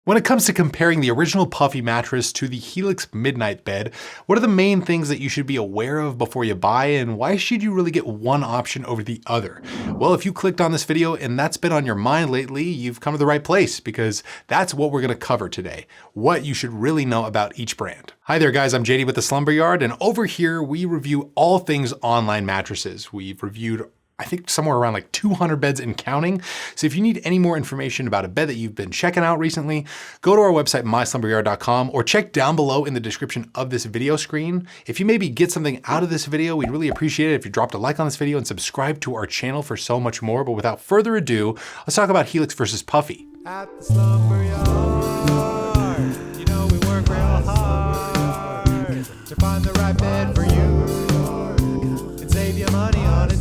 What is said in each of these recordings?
When it comes to comparing the original Puffy mattress to the Helix Midnight bed, what are the main things that you should be aware of before you buy, and why should you really get one option over the other? Well, if you clicked on this video and that's been on your mind lately, you've come to the right place, because that's what we're gonna cover today, what you should really know about each brand. Hi there guys, I'm JD with the Slumber Yard, and over here we review all things online mattresses. We've reviewed I think somewhere around like 200 beds and counting. So if you need any more information about a bed that you've been checking out recently, go to our website, myslumberyard.com, or check down below in the description of this video screen. If you maybe get something out of this video, we'd really appreciate it if you dropped a like on this video and subscribe to our channel for so much more. But without further ado, let's talk about Helix versus Puffy. At the Slumber Yard, you know we work real hard to find the right bed for you and save you money on it.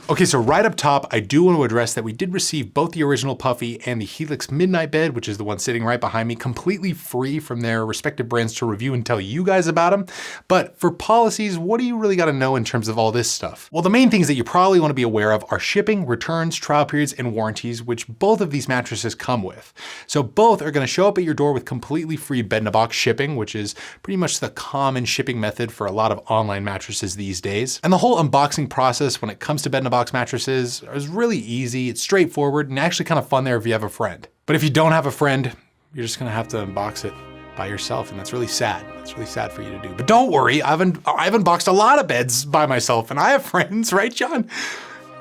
Okay, so right up top, I do want to address that we did receive both the original Puffy and the Helix Midnight bed, which is the one sitting right behind me, completely free from their respective brands to review and tell you guys about them. But for policies, what do you really got to know in terms of all this stuff? Well, the main things that you probably want to be aware of are shipping, returns, trial periods, and warranties, which both of these mattresses come with. So both are going to show up at your door with completely free bed-in-a-box shipping, which is pretty much the common shipping method for a lot of online mattresses these days. And the whole unboxing process when it comes to bed-in-a-box mattresses is really easy, it's straightforward, and actually kind of fun there if you have a friend. But if you don't have a friend, you're just gonna have to unbox it by yourself, and that's really sad. That's really sad for you to do. But don't worry, I've unboxed a lot of beds by myself, and I have friends, right, John?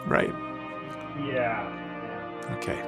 Right? Yeah. Okay.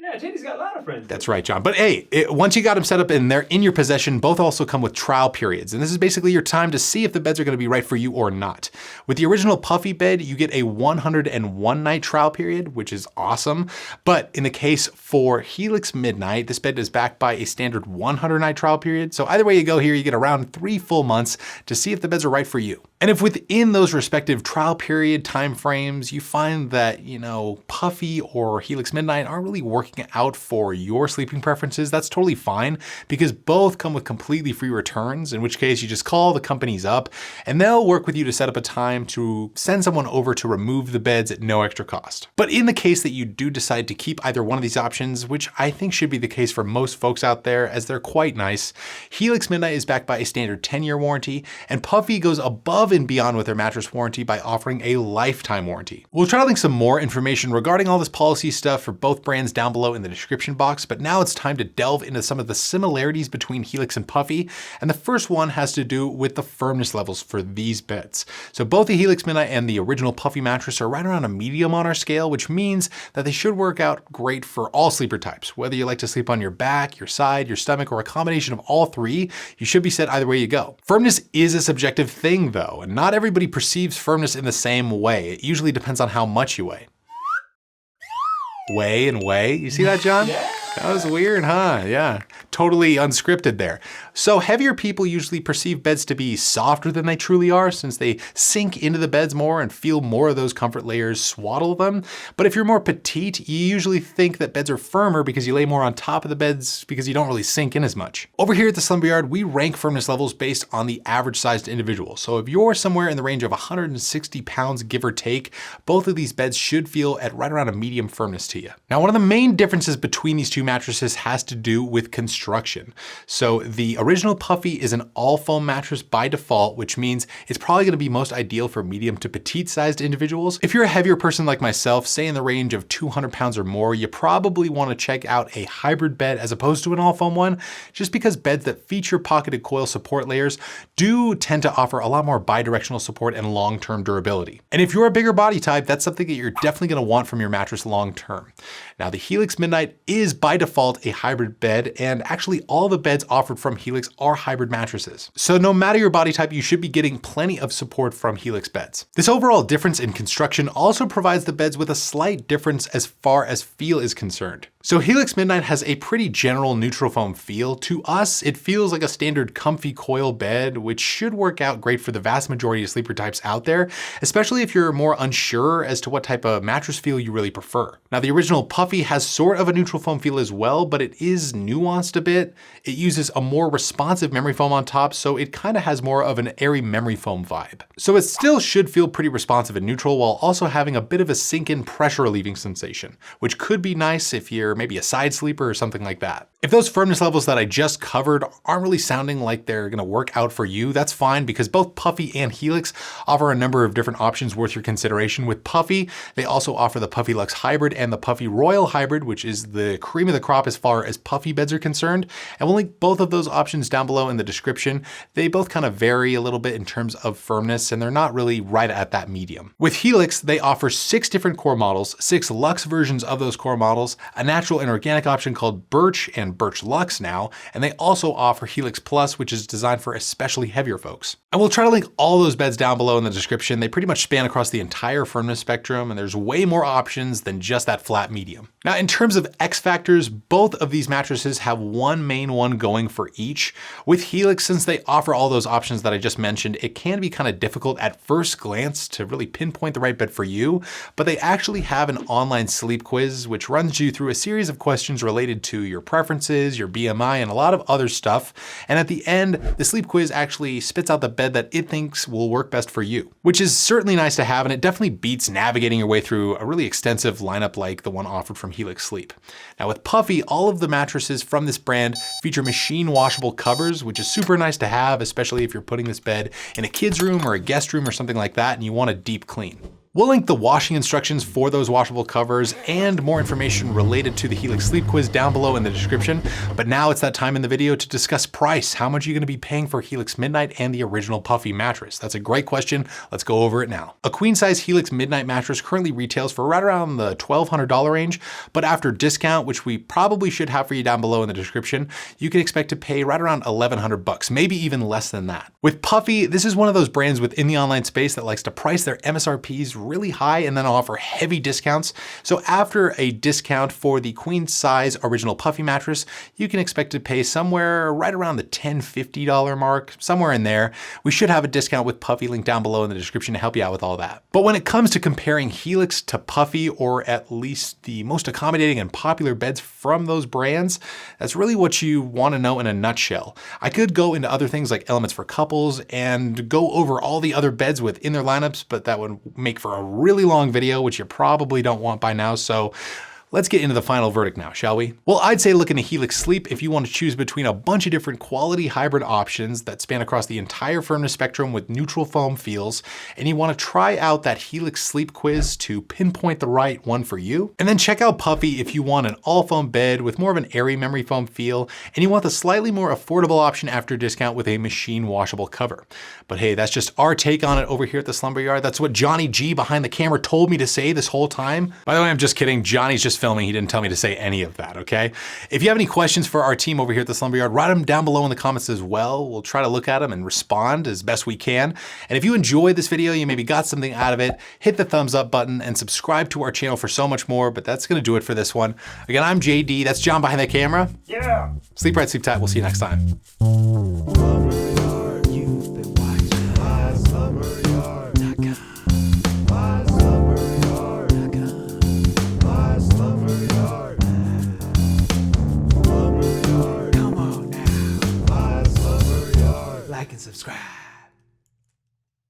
Yeah, JD's got a lot of friends. That's right, John. But hey, once you got them set up and they're in your possession, both also come with trial periods. And this is basically your time to see if the beds are gonna be right for you or not. With the original Puffy bed, you get a 101 night trial period, which is awesome. But in the case for Helix Midnight, this bed is backed by a standard 100 night trial period. So either way you go here, you get around 3 full months to see if the beds are right for you. And if within those respective trial period timeframes, you find that, you know, Puffy or Helix Midnight aren't really working out for your sleeping preferences, that's totally fine, because both come with completely free returns, in which case you just call the companies up and they'll work with you to set up a time to send someone over to remove the beds at no extra cost. But in the case that you do decide to keep either one of these options, which I think should be the case for most folks out there as they're quite nice, Helix Midnight is backed by a standard 10-year warranty, and Puffy goes above and beyond with their mattress warranty by offering a lifetime warranty. We'll try to link some more information regarding all this policy stuff for both brands down below in the description box, but now it's time to delve into some of the similarities between Helix and Puffy, and the first one has to do with the firmness levels for these beds. So both the Helix Midnight and the original Puffy mattress are right around a medium on our scale, which means that they should work out great for all sleeper types. Whether you like to sleep on your back, your side, your stomach, or a combination of all three, you should be set either way you go. Firmness is a subjective thing though, and not everybody perceives firmness in the same way. It usually depends on how much you weigh. Weigh and weigh. You see that, John? Yeah. That was weird, huh? Yeah, totally unscripted there. So heavier people usually perceive beds to be softer than they truly are, since they sink into the beds more and feel more of those comfort layers swaddle them. But if you're more petite, you usually think that beds are firmer because you lay more on top of the beds because you don't really sink in as much. Over here at the Slumber Yard, we rank firmness levels based on the average sized individual. So if you're somewhere in the range of 160 pounds, give or take, both of these beds should feel at right around a medium firmness to you. Now, one of the main differences between these two mattresses has to do with construction. So the original Puffy is an all foam mattress by default, which means it's probably gonna be most ideal for medium to petite sized individuals. If you're a heavier person like myself, say in the range of 200 pounds or more, you probably wanna check out a hybrid bed as opposed to an all foam one, just because beds that feature pocketed coil support layers do tend to offer a lot more bidirectional support and long-term durability. And if you're a bigger body type, that's something that you're definitely gonna want from your mattress long-term. Now, the Helix Midnight is by default a hybrid bed, and actually all the beds offered from Helix are hybrid mattresses. So no matter your body type, you should be getting plenty of support from Helix beds. This overall difference in construction also provides the beds with a slight difference as far as feel is concerned. So Helix Midnight has a pretty general neutral foam feel. To us, it feels like a standard comfy coil bed, which should work out great for the vast majority of sleeper types out there, especially if you're more unsure as to what type of mattress feel you really prefer. Now, the original Puffy Puffy has sort of a neutral foam feel as well, but it is nuanced a bit. It uses a more responsive memory foam on top, so it kind of has more of an airy memory foam vibe. So it still should feel pretty responsive and neutral while also having a bit of a sink-in pressure relieving sensation, which could be nice if you're maybe a side sleeper or something like that. If those firmness levels that I just covered aren't really sounding like they're gonna work out for you, that's fine, because both Puffy and Helix offer a number of different options worth your consideration. With Puffy, they also offer the Puffy Luxe Hybrid and the Puffy Royal Hybrid, which is the cream of the crop as far as Puffy beds are concerned. And we'll link both of those options down below in the description. They both kind of vary a little bit in terms of firmness, and they're not really right at that medium. With Helix, they offer 6 different core models, 6 luxe versions of those core models, a natural and organic option called Birch and Birch Luxe now, and they also offer Helix Plus, which is designed for especially heavier folks. And we'll try to link all those beds down below in the description. They pretty much span across the entire firmness spectrum, and there's way more options than just that flat medium. Now, in terms of X factors, both of these mattresses have one main one going for each. With Helix, since they offer all those options that I just mentioned, it can be kind of difficult at first glance to really pinpoint the right bed for you, but they actually have an online sleep quiz, which runs you through a series of questions related to your preferences, your BMI, and a lot of other stuff. And at the end, the sleep quiz actually spits out the bed that it thinks will work best for you, which is certainly nice to have, and it definitely beats navigating your way through a really extensive lineup like the one offered from Helix Sleep. Now with Puffy, all of the mattresses from this brand feature machine washable covers, which is super nice to have, especially if you're putting this bed in a kid's room or a guest room or something like that and you want a deep clean. We'll link the washing instructions for those washable covers and more information related to the Helix Sleep Quiz down below in the description. But now it's that time in the video to discuss price. How much are you gonna be paying for Helix Midnight and the original Puffy mattress? That's a great question. Let's go over it now. A queen size Helix Midnight mattress currently retails for right around the $1,200 range, but after discount, which we probably should have for you down below in the description, you can expect to pay right around $1,100, maybe even less than that. With Puffy, this is one of those brands within the online space that likes to price their MSRPs really high and then offer heavy discounts. So after a discount for the queen size original Puffy mattress, you can expect to pay somewhere right around the $1,050 mark, somewhere in there. We should have a discount with Puffy linked down below in the description to help you out with all that. But when it comes to comparing Helix to Puffy, or at least the most accommodating and popular beds from those brands, that's really what you want to know in a nutshell. I could go into other things like elements for couples and go over all the other beds within their lineups, but that would make for a really long video, which you probably don't want by now. So let's get into the final verdict now, shall we? Well, I'd say look into Helix Sleep if you want to choose between a bunch of different quality hybrid options that span across the entire firmness spectrum with neutral foam feels, and you want to try out that Helix Sleep Quiz to pinpoint the right one for you. And then check out Puffy if you want an all foam bed with more of an airy memory foam feel, and you want the slightly more affordable option after discount with a machine washable cover. But hey, that's just our take on it over here at the Slumber Yard. That's what Johnny G behind the camera told me to say this whole time. By the way, I'm just kidding. Johnny's just filming. He didn't tell me to say any of that, okay? If you have any questions for our team over here at the Slumber Yard, write them down below in the comments as well. We'll try to look at them and respond as best we can. And if you enjoyed this video, you maybe got something out of it, hit the thumbs up button and subscribe to our channel for so much more, but that's gonna do it for this one. Again, I'm JD, that's John behind the camera. Yeah! Sleep right, sleep tight, we'll see you next time. Like and subscribe.